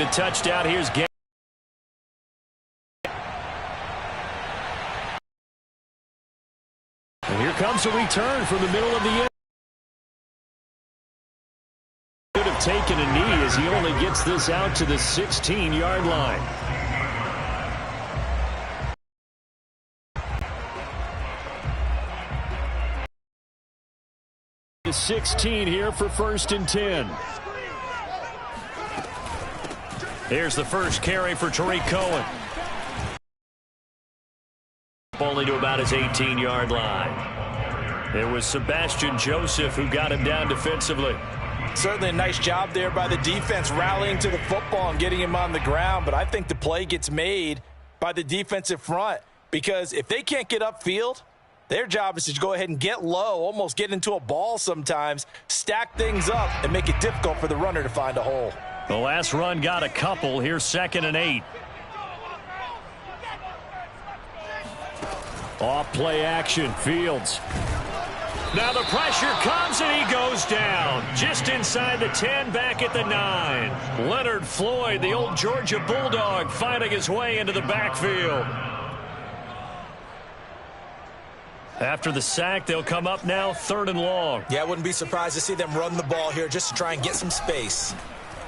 the touchdown. Here's Game. And here comes a return from the middle of the end. Could have taken a knee as he only gets this out to the 16-yard line. The 16 here for 1st and 10. Here's the first carry for Tariq Cohen. Only to about his 18-yard line. It was Sebastian Joseph who got him down defensively. Certainly a nice job there by the defense rallying to the football and getting him on the ground, but I think the play gets made by the defensive front because if they can't get upfield, their job is to go ahead and get low, almost get into a ball sometimes, stack things up, and make it difficult for the runner to find a hole. The last run got a couple. Here's 2nd and 8. Off play action, Fields. Now the pressure comes and he goes down. Just inside the 10, back at the 9. Leonard Floyd, the old Georgia Bulldog, finding his way into the backfield. After the sack, they'll come up now 3rd and long. Yeah, I wouldn't be surprised to see them run the ball here just to try and get some space.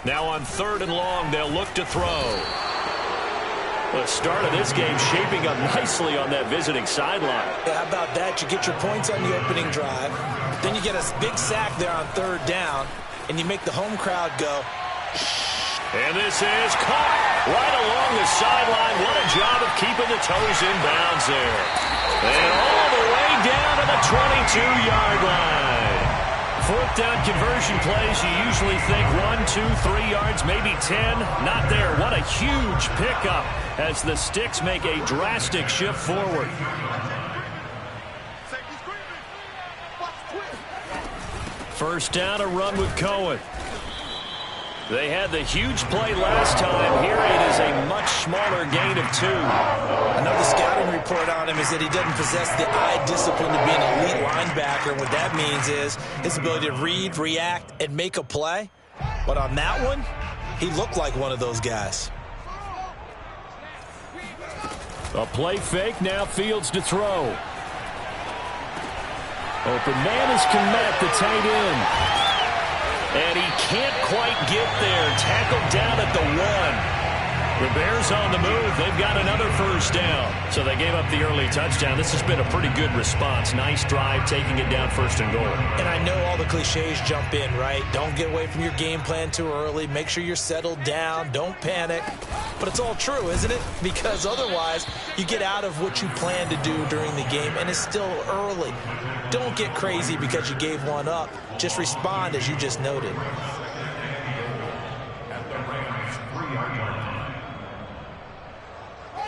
Now on 3rd and long, they'll look to throw. The start of this game shaping up nicely on that visiting sideline. Yeah, how about that? You get your points on the opening drive. Then you get a big sack there on 3rd down, and you make the home crowd go. And this is caught right along the sideline. What a job of keeping the toes in bounds there. And all the way down to the 22-yard line. 4th down conversion plays, you usually think 1, 2, 3 yards, maybe 10. Not there. What a huge pickup as the Sticks make a drastic shift forward. First down, a run with Cohen. They had the huge play last time. Here it is a much smaller gain of 2. Another scouting report on him is that he doesn't possess the eye discipline to be an elite linebacker. What that means is his ability to read, react, and make a play. But on that one, he looked like one of those guys. A play fake, now Fields to throw. Open man is Kmet, the tight end. And he can't quite get there. Tackled down at the 1. The Bears on the move. They've got another first down. So they gave up the early touchdown. This has been a pretty good response. Nice drive, taking it down 1st and goal. And I know all the cliches jump in, right? Don't get away from your game plan too early. Make sure you're settled down. Don't panic. But it's all true, isn't it? Because otherwise, you get out of what you plan to do during the game, and it's still early. Don't get crazy because you gave one up. Just respond as you just noted.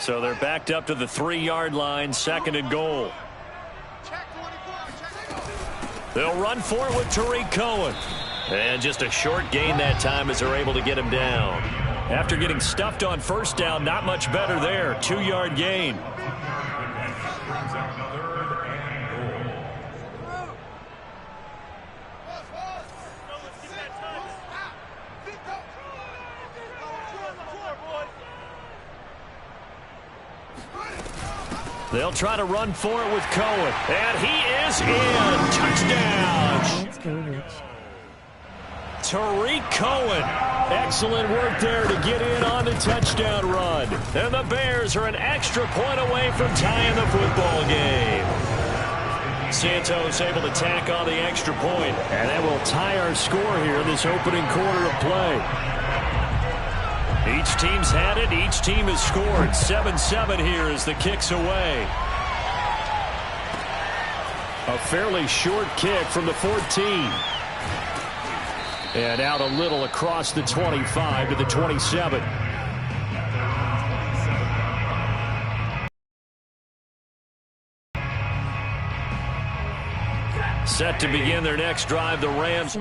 So they're backed up to the 3-yard line, 2nd and goal. They'll run for it with Tariq Cohen. And just a short gain that time as they're able to get him down. After getting stuffed on 1st down, not much better there. 2-yard gain. They'll try to run for it with Cohen. And he is in. Touchdown. Tariq Cohen. Excellent work there to get in on the touchdown run. And the Bears are an extra point away from tying the football game. Santos able to tack on the extra point. And that will tie our score here in this opening quarter of play. Each team's had it. Each team has scored. 7-7 here as the kick's away. A fairly short kick from the 14. And out a little across the 25 to the 27. Set to begin their next drive, the Rams.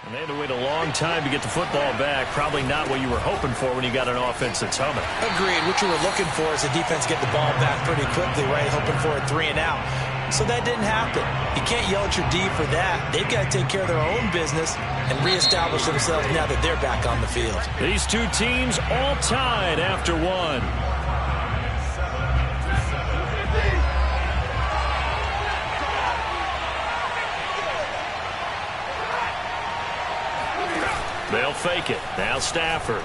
And they had to wait a long time to get the football back. Probably not what you were hoping for when you got an offense that's humming. Agreed. What you were looking for is the defense get the ball back pretty quickly, right? Hoping for a 3 and out. So that didn't happen. You can't yell at your D for that. They've got to take care of their own business and reestablish themselves now that they're back on the field. These two teams all tied after one. They'll fake it. Now Stafford.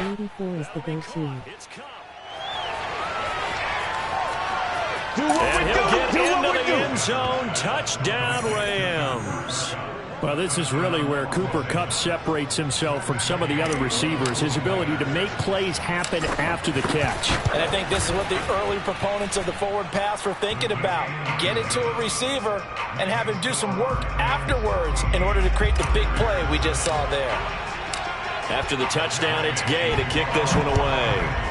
84 is the go team. And he'll get into the end zone. Touchdown, Rams. Well, this is really where Cooper Kupp separates himself from some of the other receivers, his ability to make plays happen after the catch. And I think this is what the early proponents of the forward pass were thinking about. Get it to a receiver and have him do some work afterwards in order to create the big play we just saw there. After the touchdown, it's Gay to kick this one away.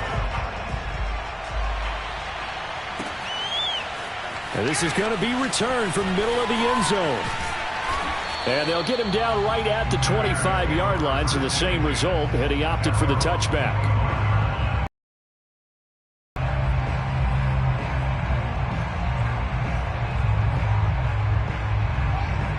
And this is going to be returned from the middle of the end zone. And they'll get him down right at the 25-yard line, so the same result, had he opted for the touchback.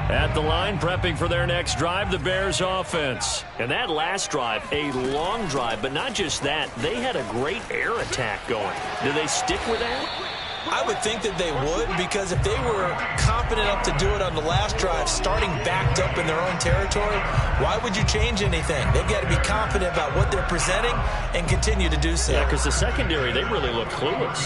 At the line, prepping for their next drive, the Bears offense. And that last drive, a long drive, but not just that. They had a great air attack going. Do they stick with that? I would think that they would, because if they were confident enough to do it on the last drive, starting backed up in their own territory, why would you change anything? They've got to be confident about what they're presenting and continue to do so. Yeah, because the secondary, they really look clueless.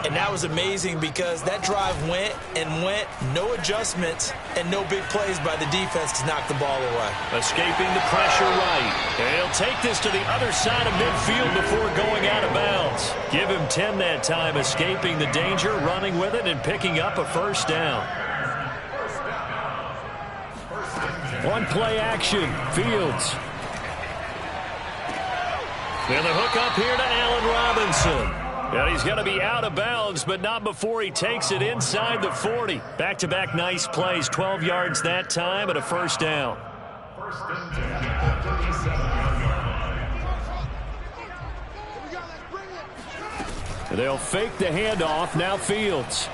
And that was amazing because that drive went and went, no adjustments, and no big plays by the defense to knock the ball away. Escaping the pressure right. And he'll take this to the other side of midfield before going out of bounds. Give him 10 that time, escaping the danger, running with it, and picking up a first down. One play action, Fields. And the hook up here to Allen Robinson. And he's going to be out of bounds, but not before he takes it inside the 40. Back-to-back nice plays, 12 yards that time, and a first down. They'll fake the handoff, now Fields.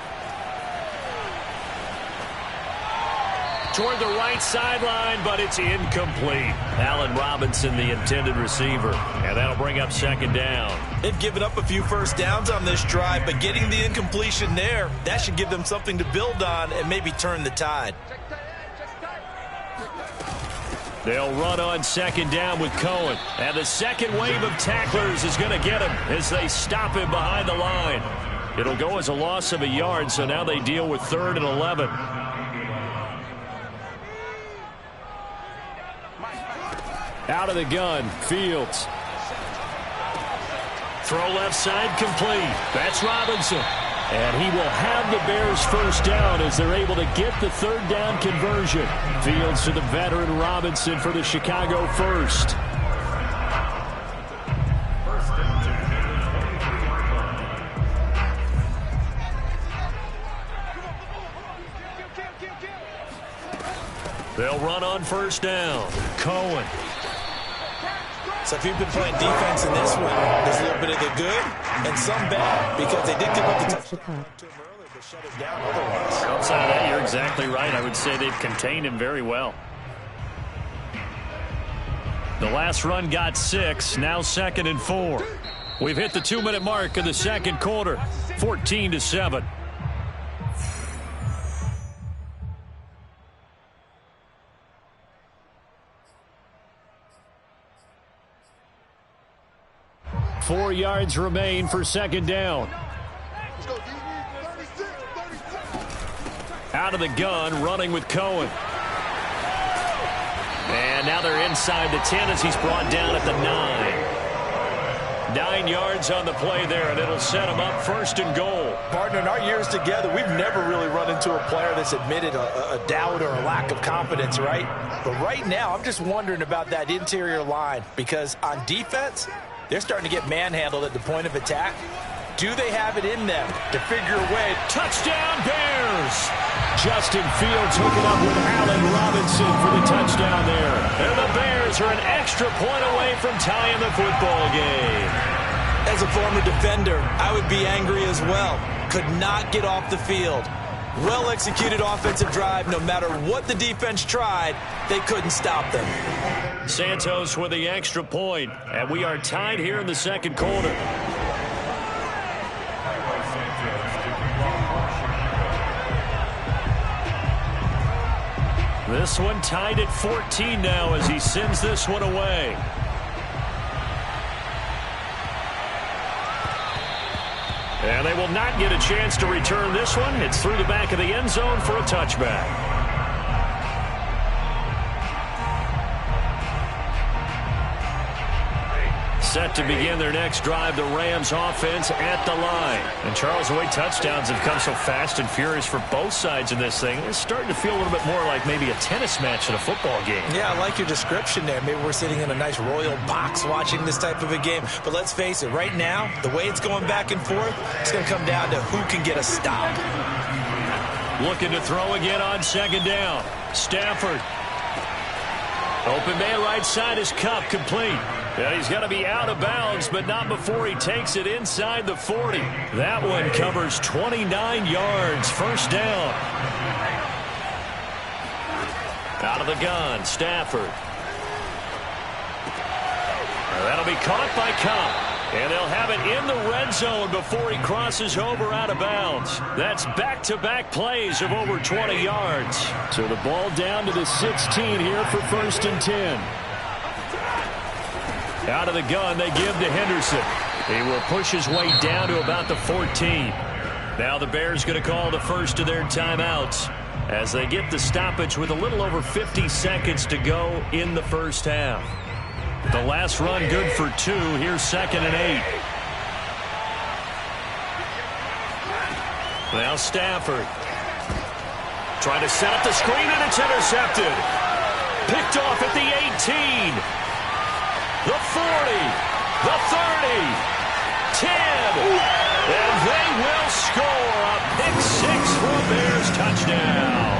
Toward the right sideline, but it's incomplete. Allen Robinson, the intended receiver. And that'll bring up second down. They've given up a few first downs on this drive, but getting the incompletion there, that should give them something to build on and maybe turn the tide. They'll run on second down with Cohen. And the second wave of tacklers is going to get him as they stop him behind the line. It'll go as a loss of a yard, so now they deal with 3rd and 11. Out of the gun, Fields. Throw left side complete. That's Robinson. And he will have the Bears first down as they're able to get the 3rd down conversion. Fields to the veteran Robinson for the Chicago first. They'll run on first down. Cohen. So if you've been playing defense in this one, there's a little bit of the good and some bad, because they did give up the touchdown to him earlier, but shut it down otherwise. Outside of that, you're exactly right. I would say they've contained him very well. The last run got 6, now 2nd and 4. We've hit the 2-minute mark of the second quarter, 14-7. Four yards remain for second down. Out of the gun, running with Cohen. And now they're inside the 10 as he's brought down at the 9. 9 yards on the play there, and it'll set him up 1st and goal. Partner, in our years together, we've never really run into a player that's admitted a doubt or a lack of confidence, right? But right now, I'm just wondering about that interior line, because on defense, they're starting to get manhandled at the point of attack. Do they have it in them to figure a way? Touchdown, Bears! Justin Fields hooking up with Allen Robinson for the touchdown there. And the Bears are an extra point away from tying the football game. As a former defender, I would be angry as well. could not get off the field. Well-executed offensive drive. No matter what the defense tried, they couldn't stop them. Santos with the extra point, and we are tied here in the second quarter. This one tied at 14 now as he sends this one away. And they will not get a chance to return this one. It's through the back of the end zone for a touchback. Set to begin their next drive, the Rams offense at the line. And Charles, the way touchdowns have come so fast and furious for both sides in this thing, it's starting to feel a little bit more like maybe a tennis match in a football game. Yeah, I like your description there. Maybe we're sitting in a nice royal box watching this type of a game. But let's face it, right now, the way it's going back and forth, it's going to come down to who can get a stop. Looking to throw again on second down. Stafford. Open man right side is Cup, complete. And he's going to be out of bounds, but not before he takes it inside the 40. That one covers 29 yards. First down. Out of the gun, Stafford. That'll be caught by Cup. And they'll have it in the red zone before he crosses over out of bounds. That's back-to-back plays of over 20 yards. So the ball down to the 16 here for 1st and 10. Out of the gun, they give to Henderson. He will push his way down to about the 14. Now the Bears going to call the first of their timeouts as they get the stoppage with a little over 50 seconds to go in the first half. The last run good for 2. Here's 2nd and 8. Now Stafford. Trying to set up the screen, and it's intercepted. Picked off at the 18. The 40. The 30. 10. And they will score a pick 6 for a Bears touchdown.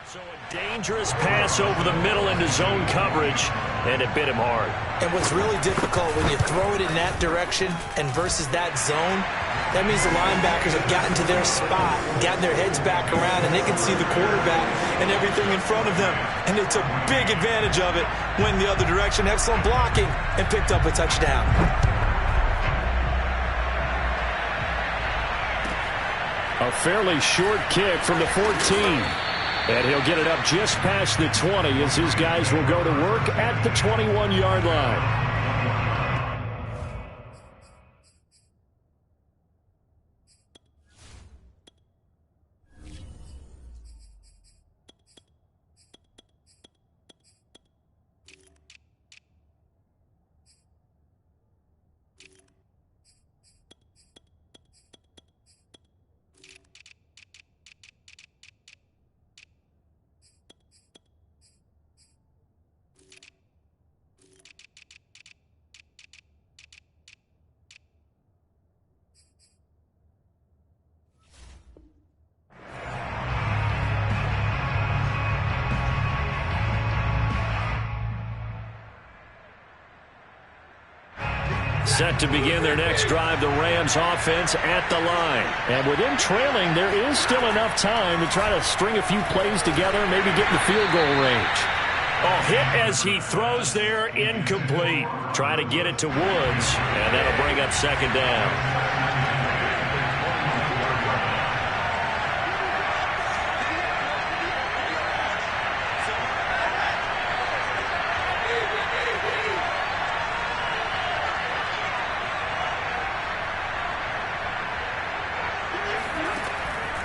So a dangerous pass over the middle into zone coverage, and it bit him hard. And what's really difficult when you throw it in that direction and versus that zone, that means the linebackers have gotten to their spot, gotten their heads back around, and they can see the quarterback and everything in front of them. And they took big advantage of it, went the other direction, excellent blocking, and picked up a touchdown. A fairly short kick from the 14. And he'll get it up just past the 20 as his guys will go to work at the 21-yard line. Set to begin their next drive, the Rams offense at the line. And with them trailing, there is still enough time to try to string a few plays together, maybe get in the field goal range. Oh, hit as he throws there, incomplete. Try to get it to Woods, and that'll bring up second down.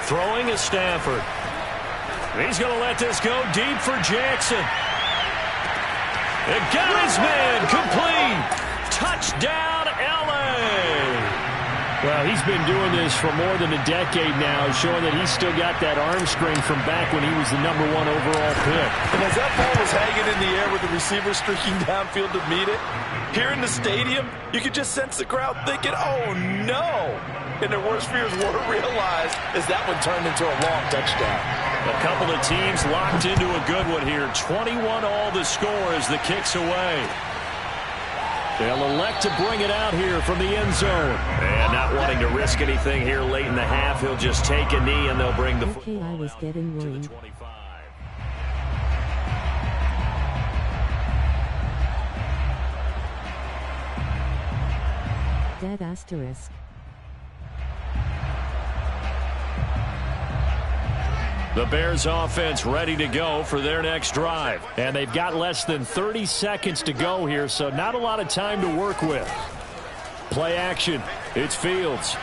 Throwing is Stafford. He's going to let this go deep for Jackson. It got his man, complete. Touchdown, L.A. Well, he's been doing this for more than a decade now, showing that he's still got that arm strength from back when he was the #1 overall pick. And as that ball was hanging in the air with the receiver streaking downfield to meet it, here in the stadium, you could just sense the crowd thinking, oh, no. And their worst fears were realized as that one turned into a long touchdown. A couple of teams locked into a good one here. 21 all the score as the kick's away. They'll elect to bring it out here from the end zone. And not wanting to risk anything here late in the half, he'll just take a knee and they'll bring the Okay, I was getting to the worried. 25. Dead asterisk. The Bears offense ready to go for their next drive. And they've got less than 30 seconds to go here, so not a lot of time to work with. Play action. It's Fields.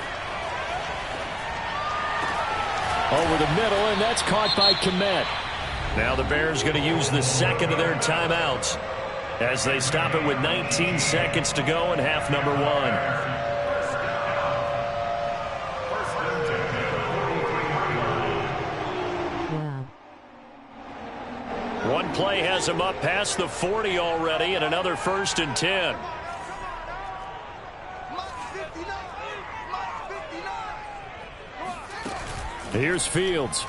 Over the middle, and that's caught by Kmet. Now the Bears going to use the second of their timeouts as they stop it with 19 seconds to go in half number 1. One play has him up past the 40 already, and another 1st and 10. Here's Fields.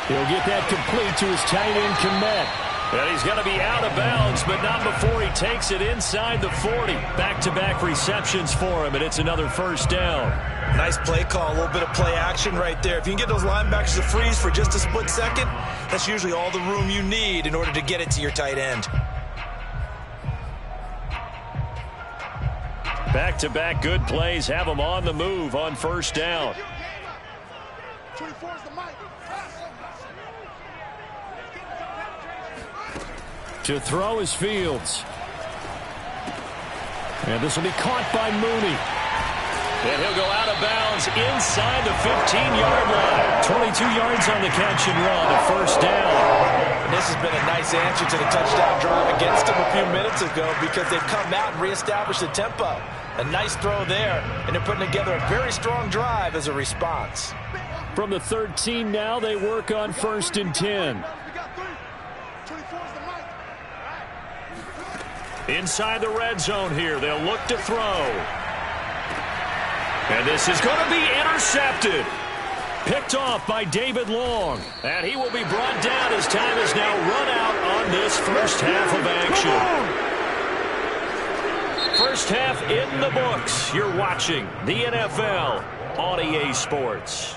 He'll get that complete to his tight end, Kmet. And he's going to be out of bounds, but not before he takes it inside the 40. Back-to-back receptions for him, and it's another 1st down. Nice play call, a little bit of play action right there. If you can get those linebackers to freeze for just a split second, that's usually all the room you need in order to get it to your tight end. Back-to-back good plays have them on the move on 1st down. To throw is Fields. And this will be caught by Mooney. And he'll go out of bounds inside the 15-yard line. 22 yards on the catch and run, a 1st down. And this has been a nice answer to the touchdown drive against them a few minutes ago because they've come out and reestablished the tempo. A nice throw there, and they're putting together a very strong drive as a response. From the 13 now, they work on 1st and 10. Inside the red zone here, they'll look to throw. And this is going to be intercepted. Picked off by David Long. And he will be brought down as time is now run out on this 1st half of action. 1st half in the books. You're watching the NFL on EA Sports.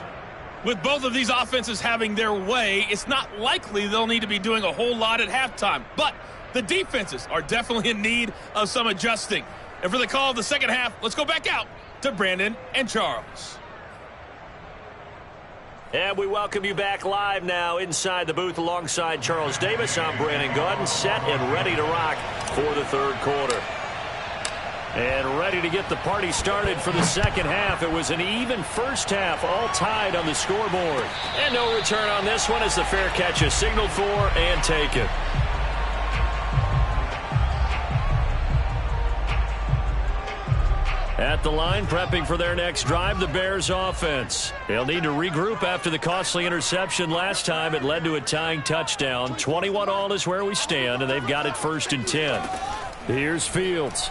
With both of these offenses having their way, it's not likely they'll need to be doing a whole lot at halftime. But the defenses are definitely in need of some adjusting. And for the call of the 2nd half, let's go back out to Brandon and Charles. And we welcome you back live now inside the booth alongside Charles Davis. I'm Brandon Gaudin, set and ready to rock for the 3rd quarter. And ready to get the party started for the 2nd half. It was an even 1st half, all tied on the scoreboard. And no return on this one as the fair catch is signaled for and taken. At the line, prepping for their next drive, the Bears offense. They'll need to regroup after the costly interception last time. It led to a tying touchdown. 21-all is where we stand, and they've got it 1st and 10. Here's Fields.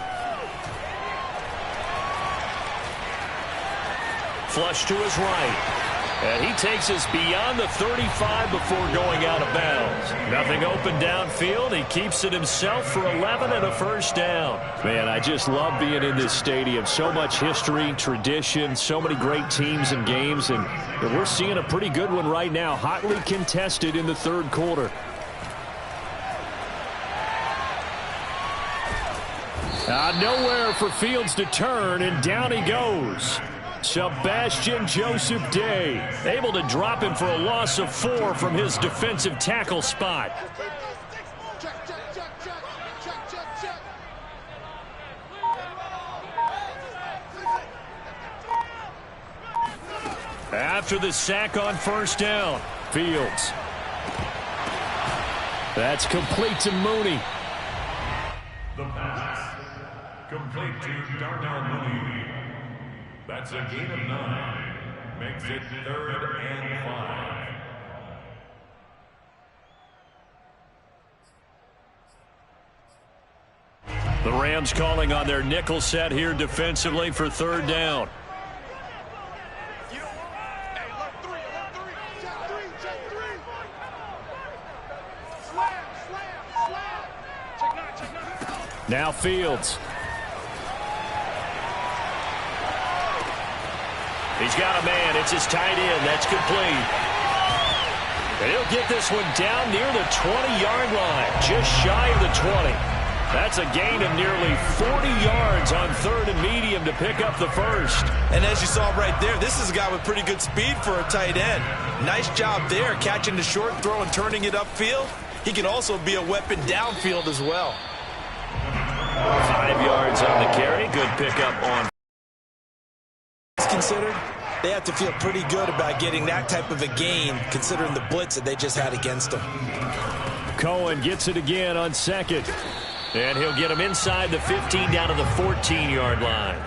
Flush to his right. And he takes us beyond the 35 before going out of bounds. Nothing open downfield. He keeps it himself for 11 and a 1st down. Man, I just love being in this stadium. So much history, tradition, so many great teams and games. And we're seeing a pretty good one right now. Hotly contested in the 3rd quarter. Nowhere for Fields to turn, and down he goes. Sebastian Joseph Day able to drop him for a loss of 4 from his defensive tackle spot. After the sack on 1st down, Fields. That's complete to Mooney. The pass complete to Darnell Mooney. That's a gain of 9. Makes it 3rd and 5. The Rams calling on their nickel set here defensively for 3rd down. Now Fields. He's got a man. It's his tight end. That's complete. And he'll get this one down near the 20-yard line, just shy of the 20. That's a gain of nearly 40 yards on third and medium to pick up the first. And as you saw right there, this is a guy with pretty good speed for a tight end. Nice job there, catching the short throw and turning it upfield. He can also be a weapon downfield as well. 5 yards on the carry. Good pickup on. Considered, they have to feel pretty good about getting that type of a gain, considering the blitz that they just had against them. Cohen gets it again on second. And he'll get him inside the 15 down to the 14-yard line.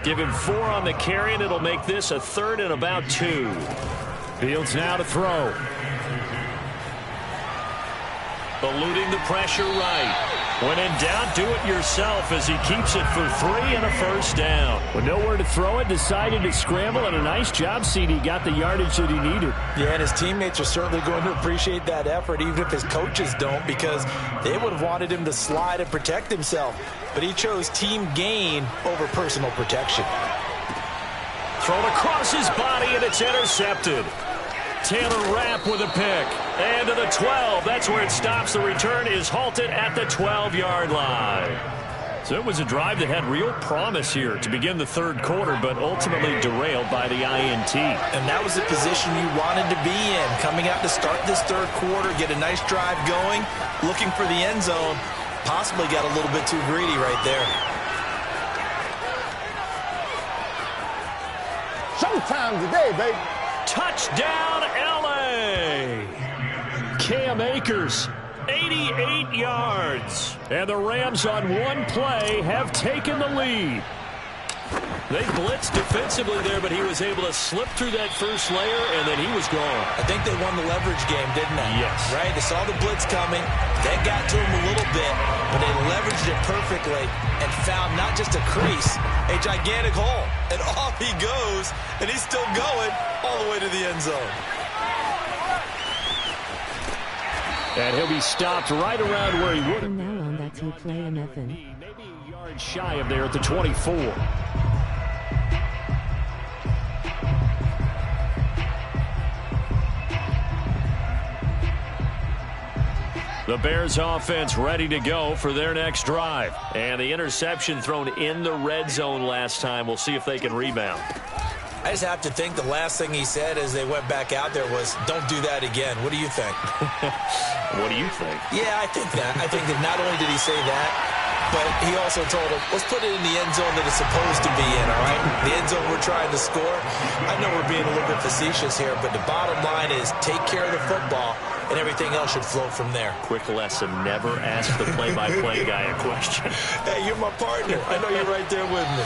Give him 4 on the carry, and it'll make this a 3rd and about 2. Fields now to throw. Eluding the pressure right. When in doubt, do it yourself as he keeps it for 3 and a first down. With nowhere to throw it, decided to scramble, and a nice job, CD. Got the yardage that he needed. Yeah, and his teammates are certainly going to appreciate that effort, even if his coaches don't, because they would have wanted him to slide and protect himself. But he chose team gain over personal protection. Thrown across his body, and it's intercepted. Taylor Rapp with a pick. And to the 12. That's where it stops. The return is halted at the 12-yard line. So it was a drive that had real promise here to begin the third quarter, but ultimately derailed by the INT. And that was the position you wanted to be in. Coming out to start this third quarter, get a nice drive going, looking for the end zone. Possibly got a little bit too greedy right there. Showtime today, baby. Touchdown, L.A. Cam Akers, 88 yards. And the Rams on one play have taken the lead. They blitzed defensively there, but he was able to slip through that first layer, and then he was gone. I think they won the leverage game, didn't they? Yes. Right? They saw the blitz coming. That got to him a little bit, but they leveraged it perfectly and found not just a crease, a gigantic hole. And off he goes, and he's still going all the way to the end zone. And he'll be stopped right around where he would have. From now on, that's who play in Evan. Maybe a yard shy of there at the 24. The Bears offense ready to go for their next drive. And the interception thrown in the red zone last time. We'll see if they can rebound. I just have to think the last thing he said as they went back out there was, don't do that again. What do you think? What do you think? Yeah, I think that. I think that not only did he say that, but he also told him, let's put it in the end zone that it's supposed to be in, all right? The end zone we're trying to score. I know we're being a little bit facetious here, but the bottom line is take care of the football, and everything else should flow from there. Quick lesson, never ask the play-by-play guy a question. Hey, you're my partner. I know you're right there with me.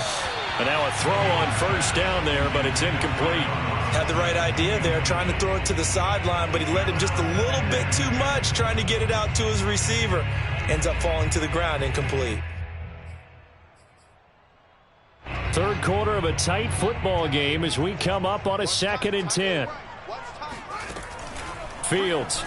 And now a throw on first down there, but it's incomplete. Had the right idea there, trying to throw it to the sideline, but he let him just a little bit too much, trying to get it out to his receiver. Ends up falling to the ground, incomplete. Third quarter of a tight football game as we come up on a 2nd and 10. Fields.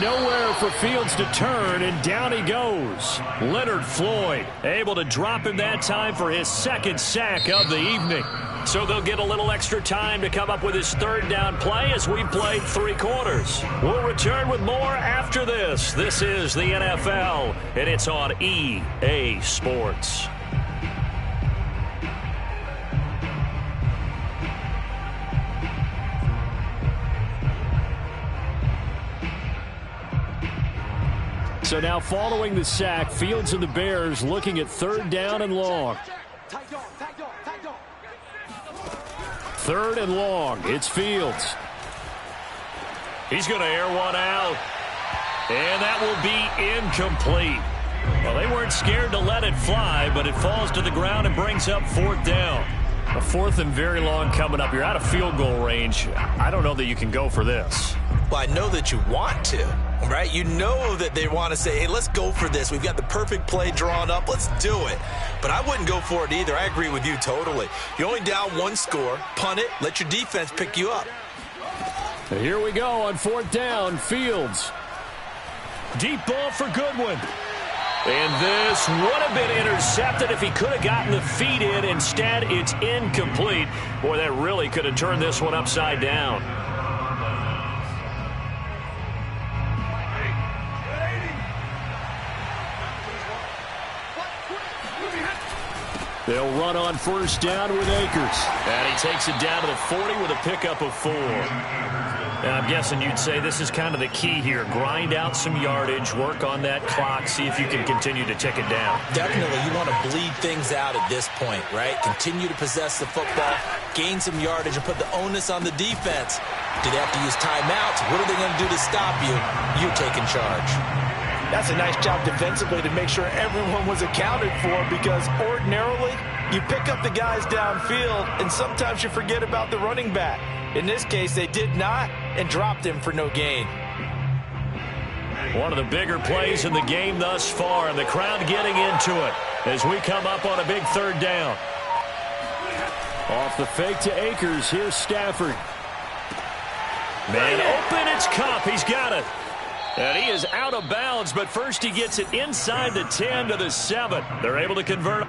Nowhere for Fields to turn, and down he goes. Leonard Floyd able to drop him that time for his 2nd sack of the evening. So they'll get a little extra time to come up with his 3rd down play as we played 3 quarters. We'll return with more after this. This is the NFL, and it's on EA Sports. So now following the sack, Fields and the Bears looking at 3rd down and long. 3rd and long. It's Fields. He's going to air one out. And that will be incomplete. Well, they weren't scared to let it fly, but it falls to the ground and brings up 4th down. A 4th and very long coming up. You're out of field goal range. I don't know that you can go for this. Well, I know that you want to, right? You know that they want to say, hey, let's go for this. We've got the perfect play drawn up. Let's do it. But I wouldn't go for it either. I agree with you totally. You're only down 1 score. Punt it. Let your defense pick you up. Here we go on 4th down. Fields. Deep ball for Goodwin. And this would have been intercepted if he could have gotten the feet in. Instead, it's incomplete. Boy, that really could have turned this one upside down. They'll run on 1st down with Akers. And he takes it down to the 40 with a pickup of 4. And I'm guessing you'd say this is kind of the key here. Grind out some yardage, work on that clock, see if you can continue to tick it down. Definitely, you want to bleed things out at this point, right? Continue to possess the football, gain some yardage, and put the onus on the defense. Do they have to use timeouts? What are they going to do to stop you? You're taking charge. That's a nice job defensively to make sure everyone was accounted for, because ordinarily you pick up the guys downfield and sometimes you forget about the running back. In this case, they did not and dropped him for no gain. One of the bigger plays in the game thus far, and the crowd getting into it as we come up on a big 3rd down. Off the fake to Akers. Here's Stafford. Man open, it's Cup. He's got it. And he is out of bounds, but first he gets it inside the 10 to the 7. They're able to convert.